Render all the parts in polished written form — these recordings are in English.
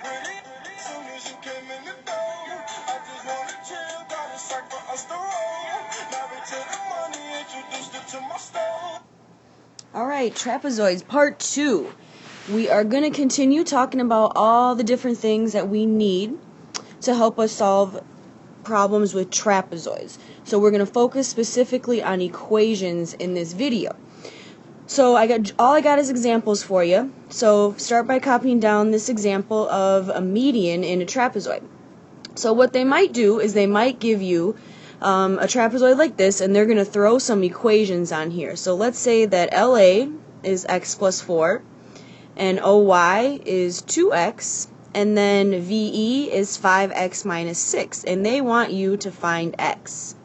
Soon as you came in the door, I just wanna chill, got a sack for us to roll. Married to the money, introduced it to my stove. Alright, trapezoids, part 2. We are going to continue talking about all the different things that we need to help us solve problems with trapezoids. So we're going to focus specifically on equations in this video. So all I got is examples for you. So start by copying down this example of a median in a trapezoid. So what they might do is they might give you a trapezoid like this, and they're going to throw some equations on here. So let's say that LA is x plus 4, and OY is 2x, and then VE is 5x minus 6, and they want you to find x.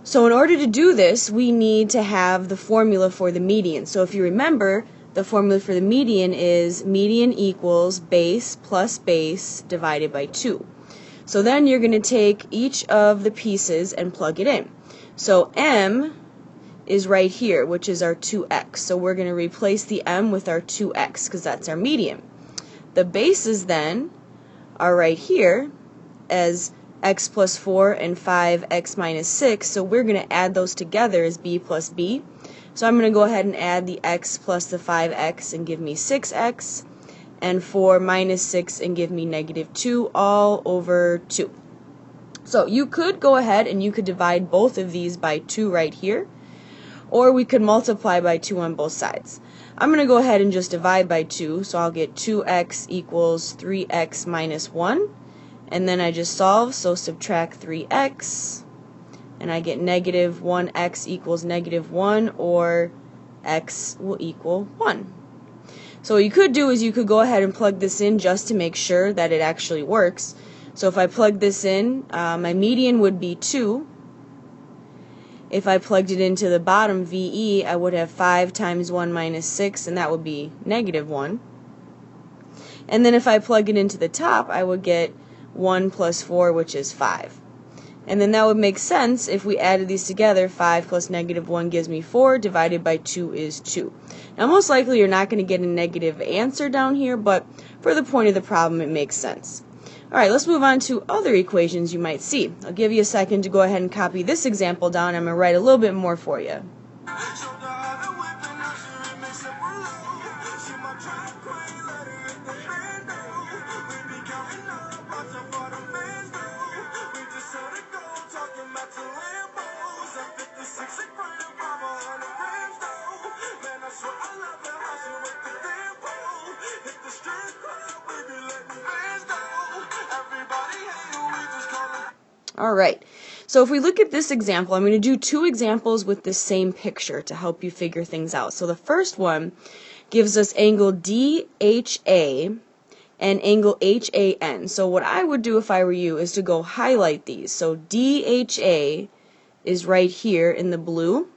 So in order to do this, we need to have the formula for the median. So if you remember, the formula for the median is median equals base plus base divided by 2. So then you're going to take each of the pieces and plug it in. So M is right here, which is our 2x. So we're going to replace the M with our 2x because that's our median. The bases then are right here as x plus 4 and 5x minus 6. So we're going to add those together as b plus b. So I'm going to go ahead and add the x plus the 5x and give me 6x, and 4 minus 6 and give me negative 2 all over 2. So you could go ahead and you could divide both of these by 2 right here, or we could multiply by 2 on both sides. I'm going to go ahead and just divide by 2, so I'll get 2x equals 3x minus 1, and then I just solve, so subtract 3x, and I get negative 1x equals negative 1, or x will equal 1. So what you could do is you could go ahead and plug this in just to make sure that it actually works. So if I plug this in, my median would be 2. If I plugged it into the bottom VE, I would have 5 times 1 minus 6, and that would be negative 1. And then if I plug it into the top, I would get 1 plus 4, which is 5. And then that would make sense if we added these together. 5 plus negative 1 gives me 4, divided by 2 is 2. Now most likely you're not going to get a negative answer down here, but for the point of the problem it makes sense. Alright, let's move on to other equations you might see. I'll give you a second to go ahead and copy this example down. I'm going to write a little bit more for you. Alright, so if we look at this example, I'm going to do 2 examples with the same picture to help you figure things out. So the first one gives us angle DHA and angle HAN. So what I would do if I were you is to go highlight these. So DHA is right here in the blue,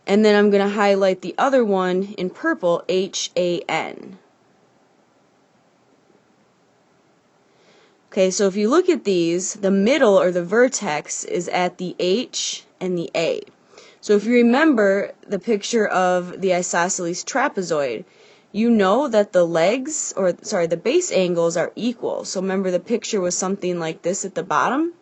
and then I'm going to highlight the other one in purple, HAN. Okay, so if you look at these, the middle or the vertex is at the H and the A. So if you remember the picture of the isosceles trapezoid, you know that the legs, or sorry, the base angles are equal. So remember the picture was something like this at the bottom?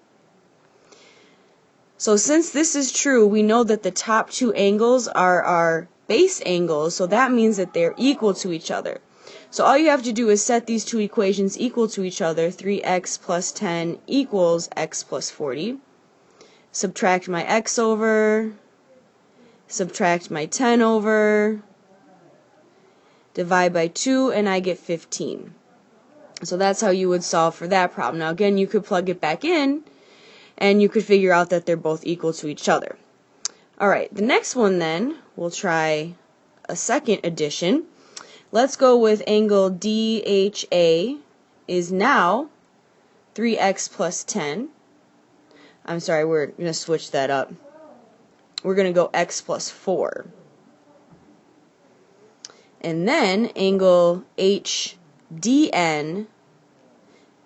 So since this is true, we know that the top 2 angles are our base angles, so that means that they're equal to each other. So all you have to do is set these 2 equations equal to each other. 3x plus 10 equals x plus 40. Subtract my x over, subtract my 10 over, divide by 2, and I get 15. So that's how you would solve for that problem. Now again, you could plug it back in, and you could figure out that they're both equal to each other. Alright, the next one then, we'll try a second addition. Let's go with angle DHA is now 3x plus 10. I'm sorry, we're going to switch that up. We're going to go x plus 4. And then angle HDN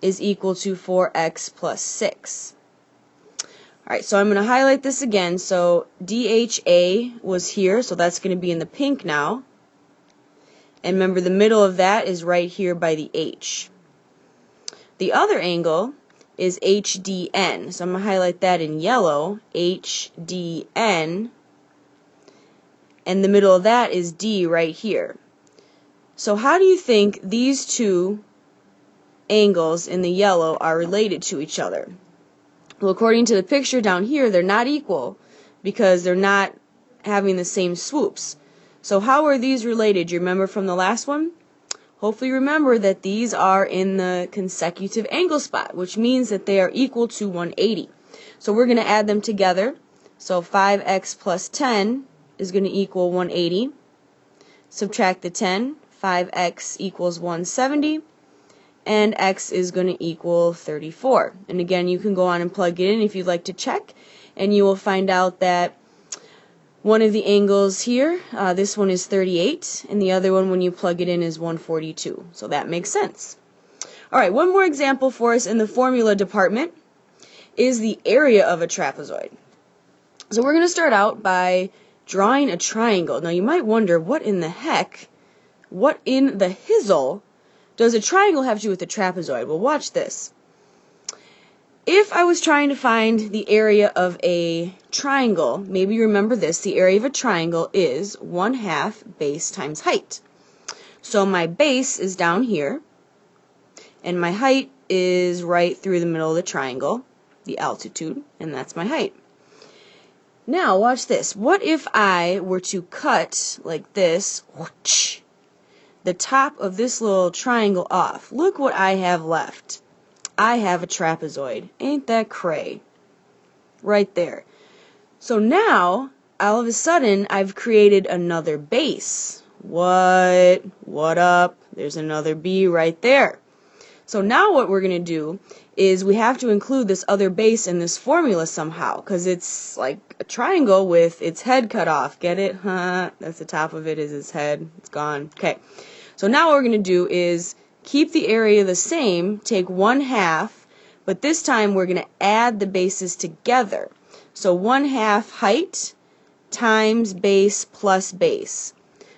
is equal to 4x plus 6. Alright, so I'm going to highlight this again. So DHA was here, so that's going to be in the pink now. And remember, the middle of that is right here by the H. The other angle is HDN. So I'm going to highlight that in yellow, HDN. And the middle of that is D right here. So how do you think these two angles in the yellow are related to each other? Well, according to the picture down here, they're not equal because they're not having the same swoops. So how are these related? Do you remember from the last one? Hopefully remember that these are in the consecutive angle spot, which means that they are equal to 180. So we're going to add them together. So 5x plus 10 is going to equal 180. Subtract the 10, 5x equals 170. And x is going to equal 34. And again, you can go on and plug it in if you'd like to check, and you will find out that one of the angles here, this one is 38, and the other one, when you plug it in, is 142. So that makes sense. Alright, one more example for us in the formula department is the area of a trapezoid. So we're going to start out by drawing a triangle. Now you might wonder, what in the hizzle does a triangle have to do with a trapezoid? Well, watch this. If I was trying to find the area of a triangle, maybe you remember this, the area of a triangle is 1/2 base times height. So my base is down here, and my height is right through the middle of the triangle, the altitude, and that's my height. Now, watch this. What if I were to cut, like this, the top of this little triangle off? Look what I have left. I have a trapezoid. Ain't that cray? Right there. So now, all of a sudden, I've created another base. What? What up? There's another B right there. So now what we're going to do is we have to include this other base in this formula somehow, because it's like a triangle with its head cut off. Get it? Huh? That's the top of it, is its head. It's gone. Okay. So now what we're going to do is keep the area the same, take 1/2, but this time we're going to add the bases together. So 1/2 height times base plus base.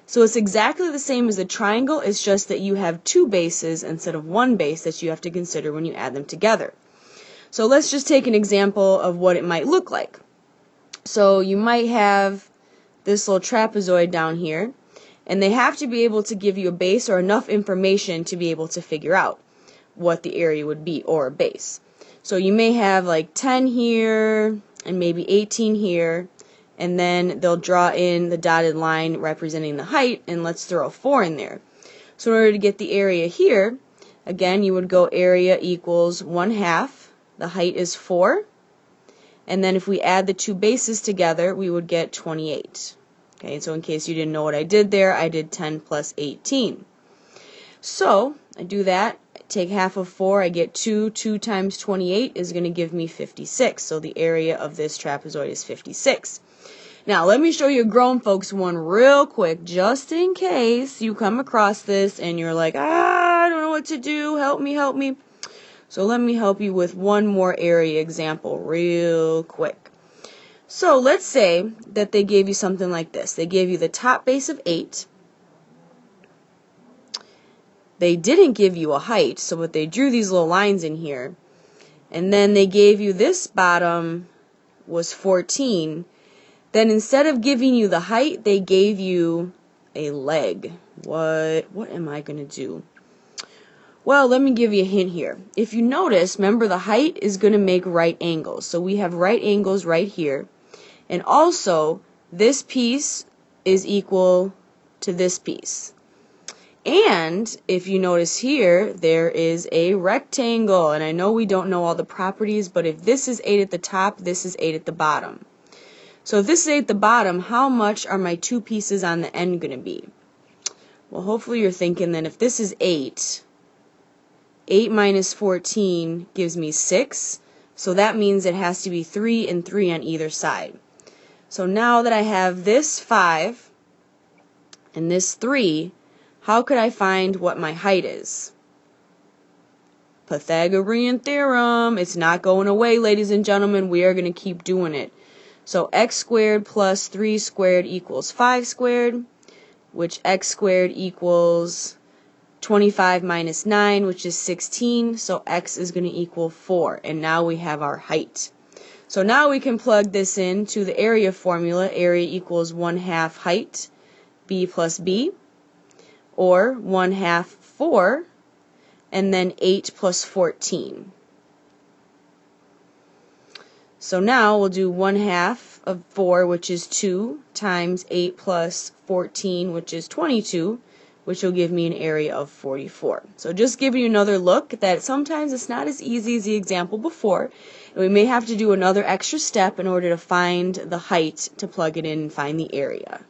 So it's exactly the same as a triangle, it's just that you have two bases instead of one base that you have to consider when you add them together. So let's just take an example of what it might look like. So you might have this little trapezoid down here, and they have to be able to give you a base or enough information to be able to figure out what the area would be, or a base. So you may have like 10 here and maybe 18 here, and then they'll draw in the dotted line representing the height, and let's throw a 4 in there. So in order to get the area here, again, you would go area equals 1/2, the height is 4, and then if we add the two bases together, we would get 28. Okay, so in case you didn't know what I did there, I did 10 plus 18. So I do that, I take half of 4, I get 2. 2 times 28 is going to give me 56. So the area of this trapezoid is 56. Now let me show you a grown folks one real quick, just in case you come across this and you're like, I don't know what to do, help me, help me. So let me help you with one more area example real quick. So let's say that they gave you something like this. They gave you the top base of 8. They didn't give you a height, so what they drew these little lines in here. And then they gave you this bottom was 14. Then instead of giving you the height, they gave you a leg. What am I going to do? Well, let me give you a hint here. If you notice, remember the height is going to make right angles. So we have right angles right here. And also, this piece is equal to this piece. And if you notice here, there is a rectangle. And I know we don't know all the properties, but if this is 8 at the top, this is 8 at the bottom. So if this is 8 at the bottom, how much are my two pieces on the end going to be? Well, hopefully you're thinking that if this is 8, 8 minus 14 gives me 6. So that means it has to be 3 and 3 on either side. So now that I have this 5 and this 3, how could I find what my height is? Pythagorean theorem. It's not going away, ladies and gentlemen. We are going to keep doing it. So x squared plus 3 squared equals 5 squared. which x squared equals 25 minus 9, which is 16, so x is going to equal 4. And now we have our height. So now we can plug this into the area formula. Area equals 1/2 height, b plus b, or 1/2 4, and then 8 plus 14. So now we'll do 1/2 of 4, which is 2, times 8 plus 14, which is 22, which will give me an area of 44. So just give you another look that sometimes it's not as easy as the example before, and we may have to do another extra step in order to find the height to plug it in and find the area.